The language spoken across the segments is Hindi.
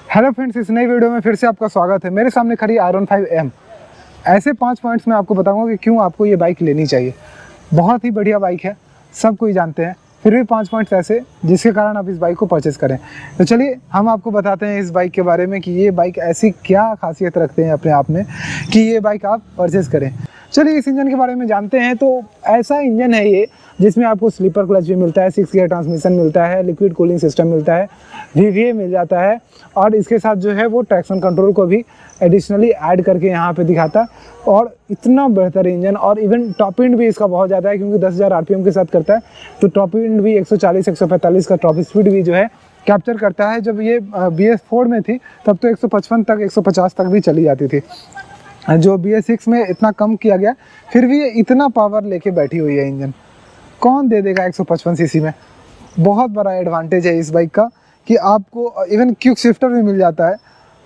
हेलो फ्रेंड्स, इस नई वीडियो में फिर से आपका स्वागत है। मेरे सामने खड़ी R15M। ऐसे 5 पॉइंट्स मैं आपको बताऊंगा कि क्यों आपको ये बाइक लेनी चाहिए। बहुत ही बढ़िया बाइक है, सब कोई जानते हैं, फिर भी 5 पॉइंट्स ऐसे जिसके कारण आप इस बाइक को परचेस करें। तो चलिए हम आपको बताते हैं इस बाइक के बारे में कि ये बाइक ऐसी क्या खासियत रखते हैं अपने आप में कि ये बाइक आप परचेस करें। चलिए इस इंजन के बारे में जानते हैं। तो ऐसा इंजन है ये जिसमें आपको स्लीपर क्लच भी मिलता है, 6 गियर ट्रांसमिशन मिलता है, लिक्विड कूलिंग सिस्टम मिलता है, VVA मिल जाता है और इसके साथ जो है वो ट्रैक्शन कंट्रोल को भी एडिशनली ऐड करके यहाँ पे दिखाता है। और इतना बेहतर इंजन, और इवन टॉप एंड भी इसका बहुत ज़्यादा है क्योंकि 10,000 RPM के साथ करता है। तो टॉप एंड भी 140-145 का टॉप स्पीड भी जो है कैप्चर करता है। जब ये BS4 में थी तब तो 155 तक 150 तक भी चली जाती थी। जो BS6 में इतना कम किया गया, फिर भी ये इतना पावर लेके बैठी हुई है इंजन। कौन दे देगा 155 सीसी में। बहुत बड़ा एडवांटेज है इस बाइक का कि आपको इवन क्विक शिफ्टर भी मिल जाता है।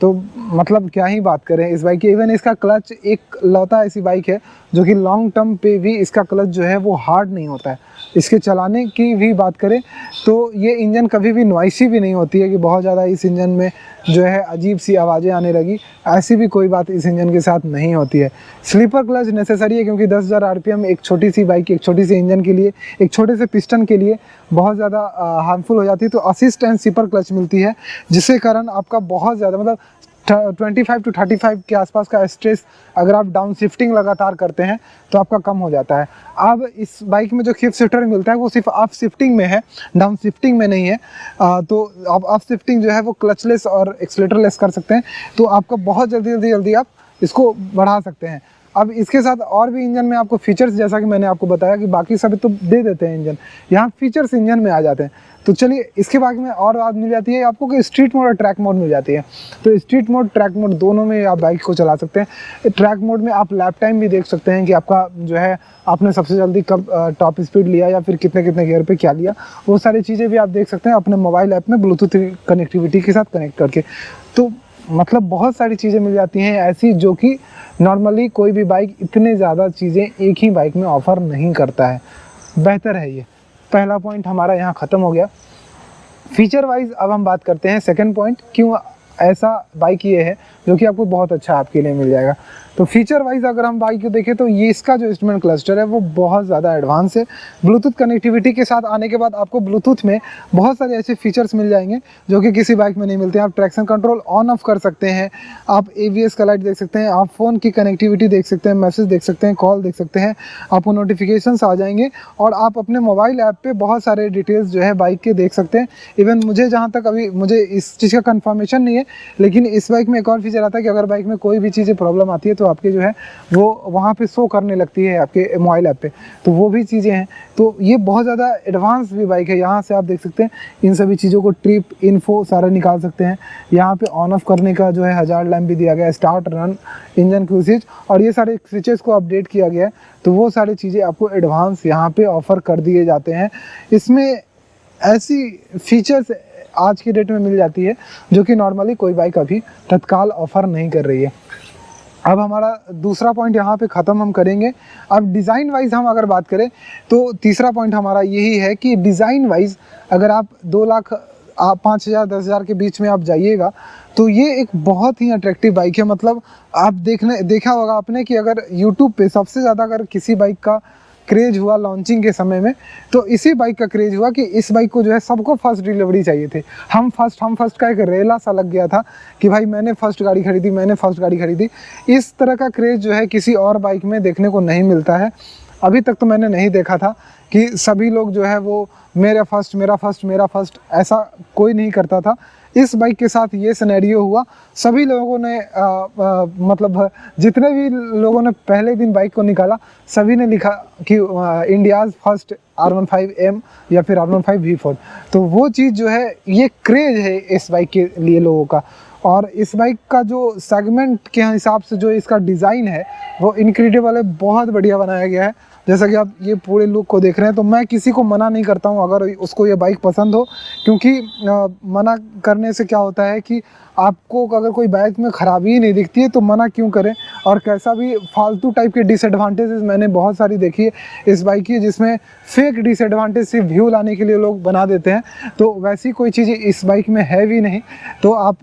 तो मतलब क्या ही बात करें इस बाइक की। इवन इसका क्लच एक लौता ऐसी बाइक है जो कि लॉन्ग टर्म पे भी इसका क्लच जो है वो हार्ड नहीं होता है। इसके चलाने की भी बात करें तो ये इंजन कभी भी नॉइसी भी नहीं होती है कि बहुत ज़्यादा इस इंजन में जो है अजीब सी आवाज़ें आने लगी। ऐसी भी कोई बात इस इंजन के साथ नहीं होती है। स्लीपर क्लच नेसेसरी है क्योंकि 10,000 RPM एक छोटी सी बाइक, एक छोटी सी इंजन के लिए, एक छोटे से पिस्टन के लिए बहुत ज़्यादा हार्मफुल हो जाती है। तो असिस्ट एंड स्लीपर क्लच मिलती है जिसके कारण आपका बहुत ज़्यादा मतलब 25 to 35 के आसपास का स्ट्रेस अगर आप डाउन शिफ्टिंग लगातार करते हैं तो आपका कम हो जाता है। अब इस बाइक में जो क्विक शिफ्टर मिलता है वो सिर्फ अप शिफ्टिंग में है, डाउन शिफ्टिंग में नहीं है। तो आप अप शिफ्टिंग जो है वो क्लचलेस और एक्सीलरेटरलेस कर सकते हैं। तो आपका बहुत जल्दी आप इसको बढ़ा सकते हैं। अब इसके साथ और भी इंजन में आपको फीचर्स, जैसा कि मैंने आपको बताया कि बाकी सब तो दे देते हैं इंजन, यहाँ फीचर्स इंजन में आ जाते हैं। तो चलिए इसके बाद में और बात मिल जाती है आपको कि स्ट्रीट मोड और ट्रैक मोड मिल जाती है। तो स्ट्रीट मोड, ट्रैक मोड दोनों में आप बाइक को चला सकते हैं। ट्रैक मोड में आप लैप टाइम भी देख सकते हैं कि आपका जो है आपने सबसे जल्दी कब टॉप स्पीड लिया या फिर कितने गियर पे क्या लिया, वो सारी चीज़ें भी आप देख सकते हैं अपने मोबाइल ऐप में ब्लूटूथ कनेक्टिविटी के साथ कनेक्ट करके। तो मतलब बहुत सारी चीज़ें मिल जाती हैं ऐसी जो कि नॉर्मली कोई भी बाइक इतने ज़्यादा चीज़ें एक ही बाइक में ऑफ़र नहीं करता है। बेहतर है ये। पहला पॉइंट हमारा यहाँ ख़त्म हो गया। फीचर वाइज अब हम बात करते हैं सेकंड पॉइंट, क्यों ऐसा बाइक ये है जो कि आपको बहुत अच्छा आपके लिए मिल जाएगा। तो फीचर वाइज अगर हम बाइक को देखें तो ये इसका जो इंस्ट्रूमेंट क्लस्टर है वो बहुत ज़्यादा एडवांस है। ब्लूटूथ कनेक्टिविटी के साथ आने के बाद आपको ब्लूटूथ में बहुत सारे ऐसे फीचर्स मिल जाएंगे जो कि किसी बाइक में नहीं मिलते हैं। आप ट्रैक्शन कंट्रोल ऑन ऑफ कर सकते हैं, आप ABS का लाइट देख सकते हैं, आप फ़ोन की कनेक्टिविटी देख सकते हैं, मैसेज देख सकते हैं, कॉल देख सकते हैं, आपको नोटिफिकेशंस आ जाएंगे और आप अपने मोबाइल ऐप पे बहुत सारे डिटेल्स जो है बाइक के देख सकते हैं। इवन मुझे जहाँ तक अभी मुझे इस चीज़ का कन्फर्मेशन नहीं है, लेकिन इस बाइक में एक और फीचर आता है कि अगर बाइक में कोई भी चीज़ें प्रॉब्लम आती है तो आपके जो है वो वहाँ पे शो करने लगती है आपके मोबाइल ऐप पे। तो वो भी चीज़ें हैं। तो ये बहुत ज़्यादा एडवांस भी बाइक है। यहाँ से आप देख सकते हैं इन सभी चीज़ों को, ट्रिप इन्फो सारा निकाल सकते हैं। यहाँ पे ऑन ऑफ करने का जो है हज़ार्ड लैम्प भी दिया गया है, स्टार्ट रन, इंजन क्रूसेज, और ये सारे फीचर्स को अपडेट किया गया है। तो वो सारी चीज़ें आपको एडवांस यहाँ पे ऑफ़र कर दिए जाते हैं। इसमें ऐसी फीचर्स आज की डेट में मिल जाती है जो कि नॉर्मली कोई बाइक अभी तत्काल ऑफ़र नहीं कर रही है। अब हमारा दूसरा पॉइंट यहाँ पे ख़त्म हम करेंगे। अब डिज़ाइन वाइज हम अगर बात करें तो तीसरा पॉइंट हमारा यही है कि डिज़ाइन वाइज अगर आप 2 लाख 5,000 10,000 के बीच में आप जाइएगा तो ये एक बहुत ही अट्रैक्टिव बाइक है। मतलब आप देखा होगा आपने कि अगर यूट्यूब पे सबसे ज़्यादा अगर किसी बाइक का क्रेज हुआ लॉन्चिंग के समय में तो इसी बाइक का क्रेज हुआ कि इस बाइक को जो है सबको फर्स्ट डिलीवरी चाहिए थे। हम फर्स्ट का एक रेला सा लग गया था कि भाई मैंने फर्स्ट गाड़ी खरीदी। इस तरह का क्रेज जो है किसी और बाइक में देखने को नहीं मिलता है। अभी तक तो मैंने नहीं देखा था कि सभी लोग जो है वो मेरा फर्स्ट ऐसा कोई नहीं करता था। इस बाइक के साथ ये सिनेरियो हुआ। सभी लोगों ने मतलब जितने भी लोगों ने पहले दिन बाइक को निकाला सभी ने लिखा कि इंडियाज़ फर्स्ट R15M या फिर R15 V4। तो वो चीज़ जो है, ये क्रेज है इस बाइक के लिए लोगों का। और इस बाइक का जो सेगमेंट के हिसाब से जो इसका डिज़ाइन है वो इनक्रेडिबल है, बहुत बढ़िया बनाया गया है। जैसा कि आप ये पूरे लुक को देख रहे हैं, तो मैं किसी को मना नहीं करता हूँ अगर उसको ये बाइक पसंद हो, क्योंकि मना करने से क्या होता है कि आपको अगर कोई बाइक में ख़राबी ही नहीं दिखती है तो मना क्यों करें। और कैसा भी फालतू टाइप के डिसएडवांटेजेस मैंने बहुत सारी देखी है इस बाइक की, जिसमें फेक डिसएडवांटेज सिर्फ व्यू लाने के लिए लोग बना देते हैं, तो वैसी कोई चीज़ इस बाइक में है भी नहीं। तो आप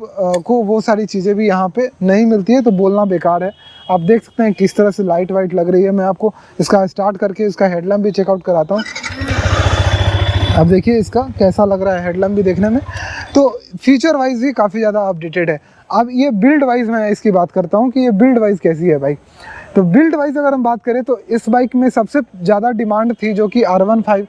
को वो सारी चीज़ें भी यहाँ पे नहीं मिलती है, तो बोलना बेकार है। आप देख सकते हैं किस तरह से लाइट वाइट लग रही है। मैं आपको इसका स्टार्ट करके इसका हेडलैम्प भी चेकआउट कराता हूँ। अब देखिए इसका कैसा लग रहा है हेडलैम्प भी देखने में। तो फीचर वाइज भी काफ़ी ज़्यादा अपडेटेड है। अब ये बिल्ड वाइज मैं इसकी बात करता हूँ कि ये बिल्ड वाइज कैसी है बाइक। तो बिल्ड वाइज अगर हम बात करें तो इस बाइक में सबसे ज़्यादा डिमांड थी जो कि R15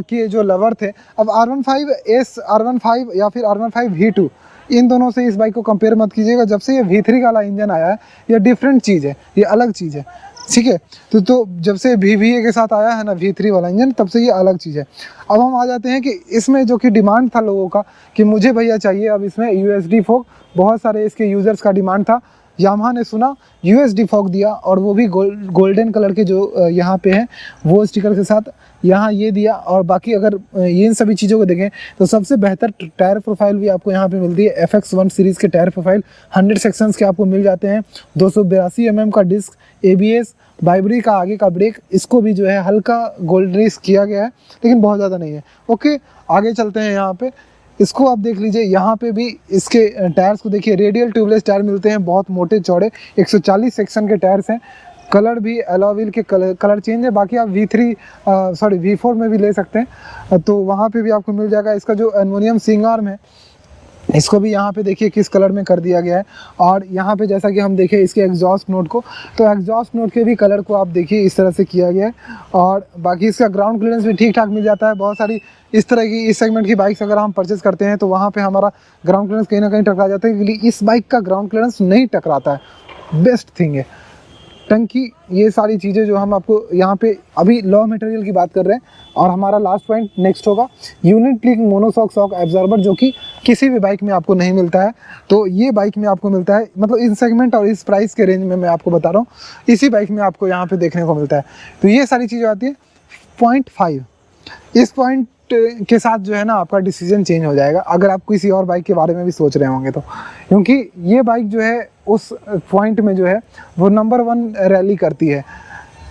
के जो लवर थे। अब R15S, R15 या फिर R15 V2, इन दोनों से इस बाइक को कंपेयर मत कीजिएगा। जब से ये V3 वाला इंजन आया है ये डिफरेंट चीज़ है, ये अलग चीज़ है, ठीक है। तो जब से VVA के साथ आया है ना V3 वाला इंजन, तब से ये अलग चीज़ है। अब हम आ जाते हैं कि इसमें जो कि डिमांड था लोगों का कि मुझे भैया चाहिए अब इसमें USD फोक, बहुत सारे इसके यूज़र्स का डिमांड था। यामाहा ने सुना, USD फोक दिया, और वो भी गोल्डन कलर के जो यहाँ पे हैं वो स्टिकर के साथ यहाँ ये दिया। और बाकी अगर ये इन सभी चीज़ों को देखें तो सबसे बेहतर टायर प्रोफाइल भी आपको यहाँ पे मिलती है। FX1 सीरीज़ के टायर प्रोफाइल 100 सेक्शंस के आपको मिल जाते हैं। 282 mm का डिस्क, ABS, बाइबरी का आगे का ब्रेक, इसको भी जो है हल्का गोल्डनिश किया गया है, लेकिन बहुत ज़्यादा नहीं है। ओके, आगे चलते हैं। यहाँ पे इसको आप देख लीजिए, यहाँ पे भी इसके टायर्स को देखिए, रेडियल ट्यूबलेस टायर मिलते हैं, बहुत मोटे चौड़े, 140 सेक्शन के टायर्स हैं। कलर भी अलॉय व्हील के कलर चेंज है। बाकी आप V4 में भी ले सकते हैं, तो वहाँ पे भी आपको मिल जाएगा। इसका जो एल्युमिनियम स्विंग आर्म है, इसको भी यहाँ पे देखिए किस कलर में कर दिया गया है। और यहाँ पे जैसा कि हम देखें इसके एग्जॉस्ट नोट को, तो एग्जॉस्ट नोट के भी कलर को आप देखिए इस तरह से किया गया है। और बाकी इसका ग्राउंड क्लियरेंस भी ठीक ठाक मिल जाता है। बहुत सारी इस तरह की इस सेगमेंट की बाइक्स अगर हम परचेस करते हैं तो वहाँ पे हमारा ग्राउंड क्लियरेंस कहीं ना कहीं टकरा जाता है, क्योंकि इस बाइक का ग्राउंड क्लियरेंस नहीं टकराता है। बेस्ट थिंग है टंकी, ये सारी चीज़ें जो हम आपको यहाँ पे अभी लॉ मटेरियल की बात कर रहे हैं। और हमारा लास्ट पॉइंट नेक्स्ट होगा unit link monoshock shock absorber, जो कि किसी भी बाइक में आपको नहीं मिलता है, तो ये बाइक में आपको मिलता है। मतलब इस सेगमेंट और इस प्राइस के रेंज में मैं आपको बता रहा हूँ, इसी बाइक में आपको यहाँ पे देखने को मिलता है। तो ये सारी चीज़ें आती है। पॉइंट 5, इस पॉइंट के साथ जो है ना आपका डिसीजन चेंज हो जाएगा अगर आप किसी और बाइक के बारे में भी सोच रहे होंगे तो, क्योंकि ये बाइक जो है उस पॉइंट में जो है वो नंबर 1 रैली करती है।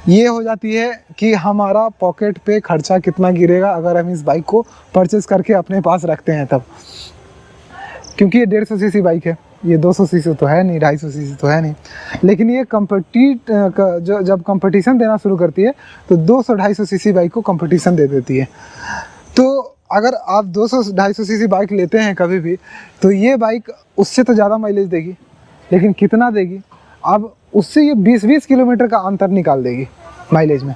ये हो जाती है कि हमारा पॉकेट पे खर्चा कितना गिरेगा अगर हम इस बाइक को परचेस करके अपने पास रखते हैं तब, क्योंकि ये 150 सीसी बाइक है, ये 200 सीसी तो है नहीं, 250 सीसी तो है नहीं। लेकिन ये जब कंपटीशन देना शुरू करती है तो 200-250 सीसी बाइक को कंपटीशन दे देती है। तो अगर आप 200-250 सीसी बाइक लेते हैं कभी भी, तो ये बाइक उससे तो ज़्यादा माइलेज देगी, लेकिन कितना देगी? अब उससे ये 20-20 किलोमीटर का अंतर निकाल देगी माइलेज में।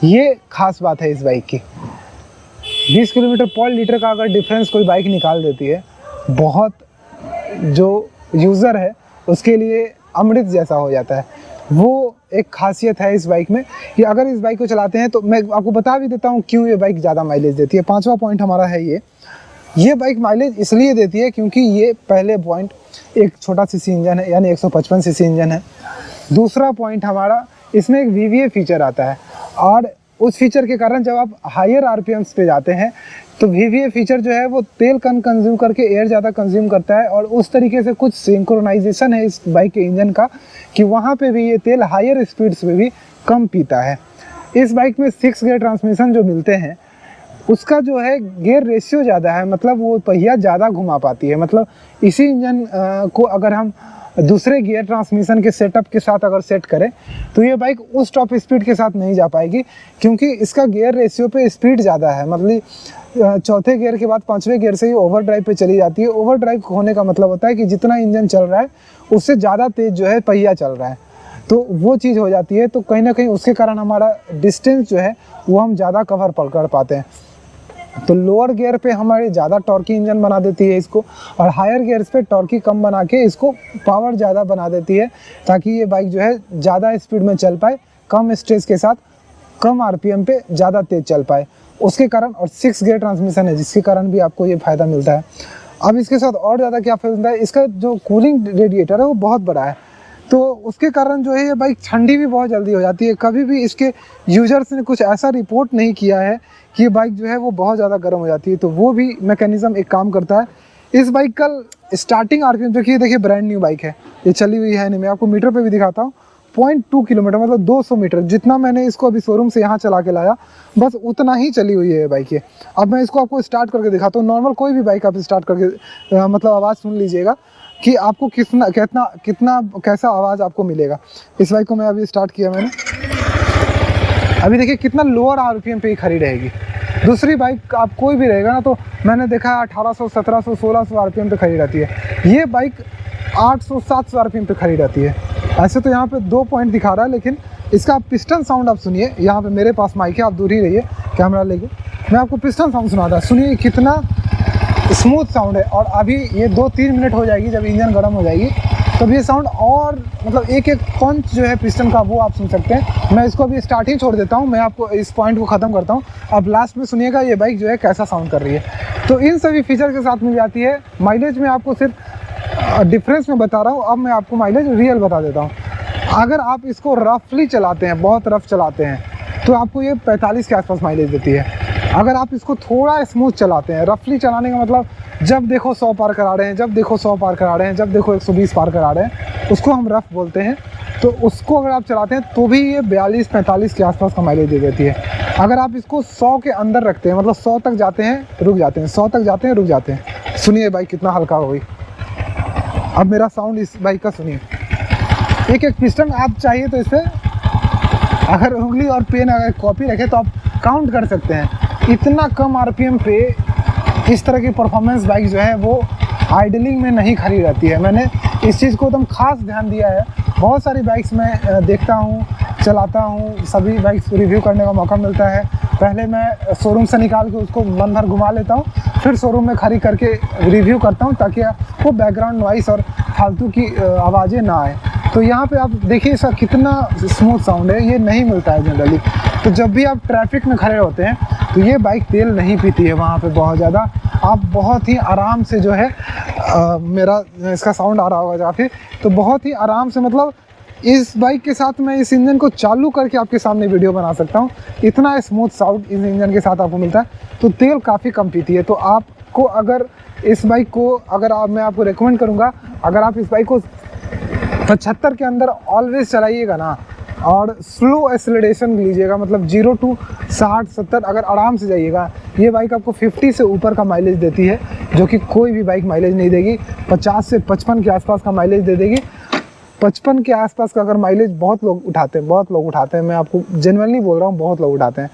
ये खास बात है इस बाइक की। 20 किलोमीटर पर लीटर का अगर डिफरेंस कोई बाइक निकाल देती है, बहुत जो यूज़र है उसके लिए अमृत जैसा हो जाता है। वो एक खासियत है इस बाइक में कि अगर इस बाइक को चलाते हैं तो मैं आपको बता भी देता हूँ क्यों ये बाइक ज़्यादा माइलेज देती है। 5वां पॉइंट हमारा है ये बाइक माइलेज इसलिए देती है क्योंकि ये पहले पॉइंट एक छोटा सीसी इंजन है, यानी 155 सीसी इंजन है। दूसरा पॉइंट हमारा, इसमें एक VVA फीचर आता है, और उस फीचर के कारण जब आप हायर RPMs पे जाते हैं तो VVA फीचर जो है वो तेल कम कंज्यूम करके एयर ज़्यादा कंज्यूम करता है। और उस तरीके से कुछ सिंक्रोनाइजेशन है इस बाइक के इंजन का कि वहाँ पे भी ये तेल हायर स्पीड्स पे भी कम पीता है। इस बाइक में 6 गियर ट्रांसमिशन जो मिलते हैं उसका जो है गियर रेशियो ज़्यादा है, मतलब वो पहिया ज़्यादा घुमा पाती है। मतलब इसी इंजन को अगर हम दूसरे गियर ट्रांसमिशन के सेटअप के साथ अगर सेट करें तो ये बाइक उस टॉप स्पीड के साथ नहीं जा पाएगी, क्योंकि इसका गियर रेशियो पे स्पीड ज़्यादा है। मतलब चौथे गियर के बाद 5वें गियर से ही ओवर ड्राइव पे चली जाती है। ओवर ड्राइव होने का मतलब होता है कि जितना इंजन चल रहा है उससे ज़्यादा तेज़ जो है पहिया चल रहा है, तो वो चीज़ हो जाती है। तो कहीं ना कहीं उसके कारण हमारा डिस्टेंस जो है वो हम ज़्यादा कवर कर पाते हैं। तो लोअर गियर पे हमारे ज़्यादा टॉर्की इंजन बना देती है इसको, और हायर गियर्स पे टॉर्की कम बना के इसको पावर ज़्यादा बना देती है, ताकि ये बाइक जो है ज़्यादा स्पीड में चल पाए, कम स्ट्रेस के साथ, कम RPM पे ज़्यादा तेज़ चल पाए उसके कारण। और 6 गियर ट्रांसमिशन है जिसके कारण भी आपको ये फ़ायदा मिलता है। अब इसके साथ और ज़्यादा क्या फ़ायदा है, इसका जो कूलिंग रेडिएटर है वो बहुत बड़ा है। तो उसके कारण जो है ये बाइक ठंडी भी बहुत जल्दी हो जाती है। कभी भी इसके यूजर्स ने कुछ ऐसा रिपोर्ट नहीं किया है कि ये बाइक जो है वो बहुत ज़्यादा गर्म हो जाती है। तो वो भी मैकेनिज़्म एक काम करता है। इस बाइक का स्टार्टिंग आरपीएम देखिए ब्रांड न्यू बाइक है, ये चली हुई है नहीं। मैं आपको मीटर पे भी दिखाता हूँ, 0.2 किलोमीटर मतलब 200 मीटर, जितना मैंने इसको अभी शोरूम से यहाँ चला के लाया बस उतना ही चली हुई है बाइक ये। अब मैं इसको आपको स्टार्ट करके दिखाता हूँ। नॉर्मल कोई भी बाइक आप स्टार्ट करके मतलब आवाज़ सुन लीजिएगा कि आपको कितना कैसा आवाज़ आपको मिलेगा। इस बाइक को मैं अभी स्टार्ट किया मैंने, अभी देखिए कितना लोअर आरपीएम पे ही खड़ी रहेगी। दूसरी बाइक आप कोई भी रहेगा ना तो मैंने देखा है 1800, 1700, 1600 आरपीएम पे खड़ी रहती है। ये बाइक 800, 700 आरपीएम पे खड़ी रहती है। ऐसे तो यहाँ पे 2 पॉइंट दिखा रहा है, लेकिन इसका पिस्टन साउंड आप सुनिए। यहाँ पे मेरे पास माइक है, आप दूर ही रहिए कैमरा लेके, मैं आपको पिस्टन साउंड सुनाता। सुनिए कितना स्मूथ साउंड है। और अभी ये 2-3 मिनट हो जाएगी, जब इंजन गर्म हो जाएगी तब ये साउंड और मतलब एक पंच जो है पिस्टन का वो आप सुन सकते हैं। मैं इसको अभी स्टार्ट ही छोड़ देता हूँ, मैं आपको इस पॉइंट को ख़त्म करता हूँ। अब लास्ट में सुनिएगा ये बाइक जो है कैसा साउंड कर रही है। तो इन सभी फीचर के साथ मिल जाती है। माइलेज में आपको सिर्फ डिफरेंस में बता रहा हूँ, अब मैं आपको माइलेज रियल बता देता हूँ। अगर आप इसको रफली चलाते हैं, बहुत रफ चलाते हैं, तो आपको ये 45 के आसपास माइलेज देती है। अगर आप इसको थोड़ा स्मूथ चलाते हैं, रफली चलाने का मतलब जब देखो 100 पार करा रहे हैं, जब देखो 100 पार करा रहे हैं, जब देखो 120 पार करा रहे हैं, उसको हम रफ बोलते हैं। तो उसको अगर आप चलाते हैं तो भी ये 42-45 के आसपास का माइलेज दे देती है। अगर आप इसको 100 के अंदर रखते हैं, मतलब 100 तक जाते हैं रुक जाते हैं, 100 तक जाते हैं रुक जाते हैं। सुनिए बाइक कितना हल्का हो गई। अब मेरा साउंड इस बाइक का सुनिए। एक पिस्टन आप चाहिए तो इसे अगर उंगली और पेन अगर कॉपी रखे तो आप काउंट कर सकते हैं। इतना कम आरपीएम पे इस तरह की परफॉर्मेंस बाइक जो है वो आइडलिंग में नहीं खड़ी रहती है। मैंने इस चीज़ को एकदम खास ध्यान दिया है। बहुत सारी बाइक्स मैं देखता हूँ, चलाता हूँ, सभी बाइक्स को रिव्यू करने का मौका मिलता है। पहले मैं शोरूम से निकाल के उसको मन भर घुमा लेता हूँ, फिर शोरूम में खड़ी करके रिव्यू करता हूँ, ताकि वो बैकग्राउंड नॉइस और फालतू की आवाज़ें ना आए। तो यहाँ पे आप देखिए सर कितना स्मूथ साउंड है, ये नहीं मिलता है जनरली। तो जब भी आप ट्रैफिक में खड़े होते हैं तो ये बाइक तेल नहीं पीती है वहाँ पे बहुत ज़्यादा। आप बहुत ही आराम से जो है मेरा इसका साउंड आ रहा होगा काफ़ी, तो बहुत ही आराम से मतलब इस बाइक के साथ मैं इस इंजन को चालू करके आपके सामने वीडियो बना सकता हूँ। इतना स्मूथ साउंड इस इंजन के साथ आपको मिलता है। तो तेल काफ़ी कम पीती है। तो आपको अगर इस बाइक को मैं आपको रेकमेंड करूँगा, अगर आप इस बाइक को 75 के अंदर ऑलवेज चलाइएगा ना और स्लो एक्सेलरेशन लीजिएगा, मतलब 0 to 60-70 अगर आराम से जाइएगा, ये बाइक आपको 50 से ऊपर का माइलेज देती है, जो कि कोई भी बाइक माइलेज नहीं देगी। 50 से 55 के आसपास का माइलेज दे देगी। 55 के आसपास का अगर माइलेज बहुत लोग उठाते हैं, मैं आपको जेन्युइनली बोल रहा हूँ, बहुत लोग उठाते हैं।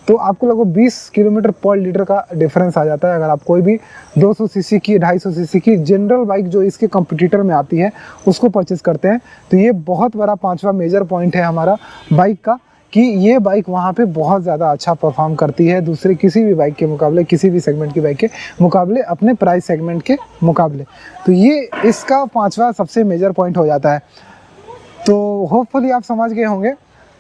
तो आपको लगभग 20 किलोमीटर पर लीटर का डिफरेंस आ जाता है। अगर आप कोई भी 200 सीसी की, 250 सीसी की जनरल बाइक जो इसके कंपटीटर में आती है उसको परचेज़ करते हैं, तो ये बहुत बड़ा 5वां मेजर पॉइंट है हमारा बाइक का, कि ये बाइक वहाँ पे बहुत ज़्यादा अच्छा परफॉर्म करती है दूसरे किसी भी बाइक के मुकाबले, किसी भी सेगमेंट की बाइक के मुकाबले, अपने प्राइस सेगमेंट के मुकाबले। तो ये इसका 5वां सबसे मेजर पॉइंट हो जाता है। तो होपफुली आप समझ गए होंगे।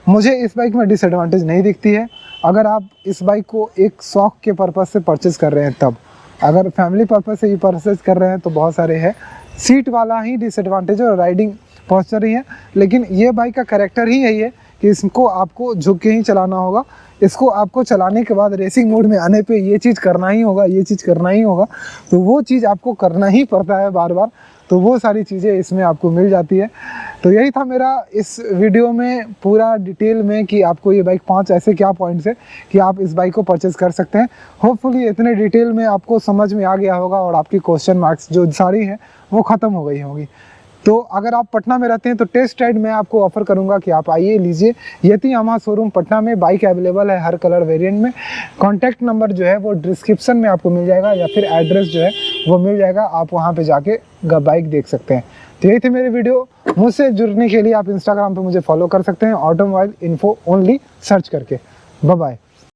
मुझे इस बाइक में डिसएडवांटेज नहीं दिखती है। अगर आप इस बाइक को एक शौक के पर्पज़ से परचेज़ कर रहे हैं तब, अगर फैमिली पर्पज़ से ही परचेज़ कर रहे हैं तो बहुत सारे हैं। सीट वाला ही डिसएडवांटेज और राइडिंग पॉस्चर ही है, लेकिन ये बाइक का कैरेक्टर ही यही है कि इसको आपको झुक के ही चलाना होगा। इसको आपको चलाने के बाद रेसिंग मोड में आने पे ये चीज़ करना ही होगा, ये चीज़ करना ही होगा। तो वो चीज़ आपको करना ही पड़ता है बार बार। तो वो सारी चीज़ें इसमें आपको मिल जाती है। तो यही था मेरा इस वीडियो में पूरा डिटेल में कि आपको ये बाइक 5 ऐसे क्या पॉइंट्स है कि आप इस बाइक को परचेज़ कर सकते हैं। होपफुली इतने डिटेल में आपको समझ में आ गया होगा और आपकी क्वेश्चन मार्क्स जो सारी हैं वो ख़त्म हो गई होंगी। तो अगर आप पटना में रहते हैं तो टेस्ट राइड मैं आपको ऑफ़र करूंगा कि आप आइए, लीजिए। यामाहा शोरूम पटना में बाइक अवेलेबल है हर कलर वेरिएंट में। कॉन्टैक्ट नंबर जो है वो डिस्क्रिप्शन में आपको मिल जाएगा, या फिर एड्रेस जो है वो मिल जाएगा, आप वहाँ पे जाके बाइक देख सकते हैं। तो यही थे मेरे वीडियो। मुझसे जुड़ने के लिए आप इंस्टाग्राम पर मुझे फॉलो कर सकते हैं, ऑटोमोबाइल इन्फो ओनली सर्च करके। Bye bye.